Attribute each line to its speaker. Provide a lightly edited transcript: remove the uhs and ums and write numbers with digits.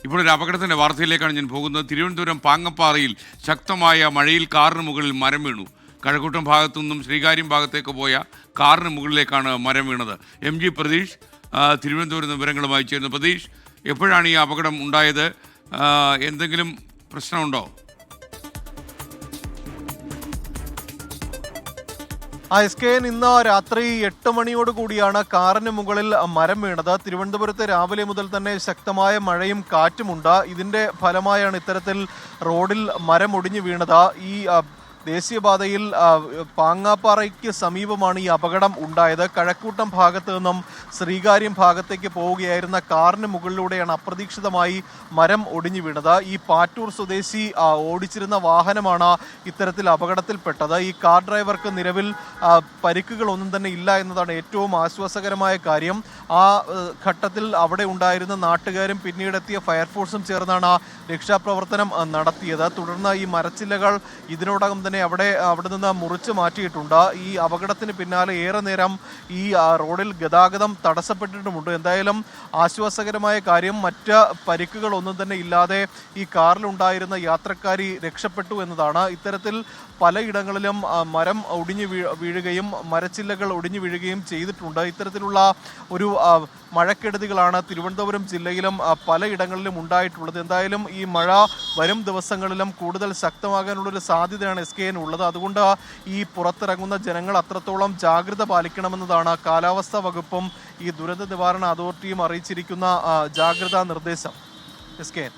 Speaker 1: ഇപ്പോൾ ഒരു അപകടത്തിൻ്റെ വാർത്തയിലേക്കാണ് ഞാൻ പോകുന്നത്. തിരുവനന്തപുരം പാങ്ങപ്പാറയിൽ ശക്തമായ മഴയിൽ കാറിന് മുകളിൽ മരം വീണു. കഴക്കൂട്ടം ഭാഗത്തു നിന്നും ശ്രീകാര്യം ഭാഗത്തേക്ക് പോയ കാറിന് മുകളിലേക്കാണ് മരം വീണത്. MG പ്രതീഷ് തിരുവനന്തപുരം വിവരങ്ങളുമായി ചേരുന്നു. പ്രതീഷ്, എപ്പോഴാണ് ഈ അപകടം ഉണ്ടായത്? എന്തെങ്കിലും പ്രശ്നമുണ്ടോ?
Speaker 2: SK ഇന്ന് രാത്രി 8 മണിയോട് കൂടിയാണ് കാറിന് മുകളിൽ മരം വീണത്. തിരുവനന്തപുരത്ത് രാവിലെ മുതൽ തന്നെ ശക്തമായ മഴയും കാറ്റുമുണ്ട്. ഇതിന്റെ ഫലമായാണ് ഇത്തരത്തിൽ റോഡിൽ മരം ഒടിഞ്ഞു വീണത്. ഈ ദേശീയപാതയിൽ പാങ്ങാപ്പാറയ്ക്ക് സമീപമാണ് ഈ അപകടം ഉണ്ടായത്. കഴക്കൂട്ടം ഭാഗത്ത് നിന്നും ശ്രീകാര്യം ഭാഗത്തേക്ക് പോവുകയായിരുന്ന കാറിന് മുകളിലൂടെയാണ് അപ്രതീക്ഷിതമായി മരം ഒടിഞ്ഞു വീണത്. ഈ പാറ്റൂർ സ്വദേശി ഓടിച്ചിരുന്ന വാഹനമാണ് ഇത്തരത്തിൽ അപകടത്തിൽപ്പെട്ടത്. ഈ കാർ ഡ്രൈവർക്ക് നിലവിൽ പരിക്കുകളൊന്നും തന്നെ ഇല്ല എന്നതാണ് ഏറ്റവും ആശ്വാസകരമായ കാര്യം. ആ ഘട്ടത്തിൽ അവിടെ ഉണ്ടായിരുന്ന നാട്ടുകാരും പിന്നീടെത്തിയ ഫയർഫോഴ്സും ചേർന്നാണ് രക്ഷാപ്രവർത്തനം നടത്തിയത്. തുടർന്ന് ഈ മരച്ചില്ലകൾ ഇതിനോടകം തന്നെ അവിടെ നിന്ന് മുറിച്ച് മാറ്റിയിട്ടുണ്ട്. ഈ അപകടത്തിന് പിന്നാലെ ഏറെ നേരം ഈ റോഡിൽ ഗതാഗതം തടസ്സപ്പെട്ടിട്ടുമുണ്ട്. എന്തായാലും ആശ്വാസകരമായ കാര്യം, മറ്റ് പരിക്കുകളൊന്നും തന്നെ ഇല്ലാതെ ഈ കാറിലുണ്ടായിരുന്ന യാത്രക്കാരി രക്ഷപ്പെട്ടു എന്നതാണ്. ഇത്തരത്തിൽ പലയിടങ്ങളിലും മരം ഒടിഞ്ഞു വീഴുകയും മരച്ചില്ലകൾ ഒടിഞ്ഞു വീഴുകയും ചെയ്തിട്ടുണ്ട്. ഇത്തരത്തിലുള്ള ഒരു മഴക്കെടുതികളാണ് തിരുവനന്തപുരം ജില്ലയിലും പലയിടങ്ങളിലും ഉണ്ടായിട്ടുള്ളത്. എന്തായാലും ഈ മഴ വരും ദിവസങ്ങളിലും കൂടുതൽ ശക്തമാകാനുള്ളൊരു സാധ്യതയാണ് SK ഉള്ളത്. അതുകൊണ്ട് ഈ പുറത്തിറങ്ങുന്ന ജനങ്ങൾ അത്രത്തോളം ജാഗ്രത പാലിക്കണമെന്നതാണ് കാലാവസ്ഥാ വകുപ്പും ഈ ദുരന്ത നിവാരണ അതോറിറ്റിയും അറിയിച്ചിരിക്കുന്ന ജാഗ്രതാ നിർദ്ദേശം. SK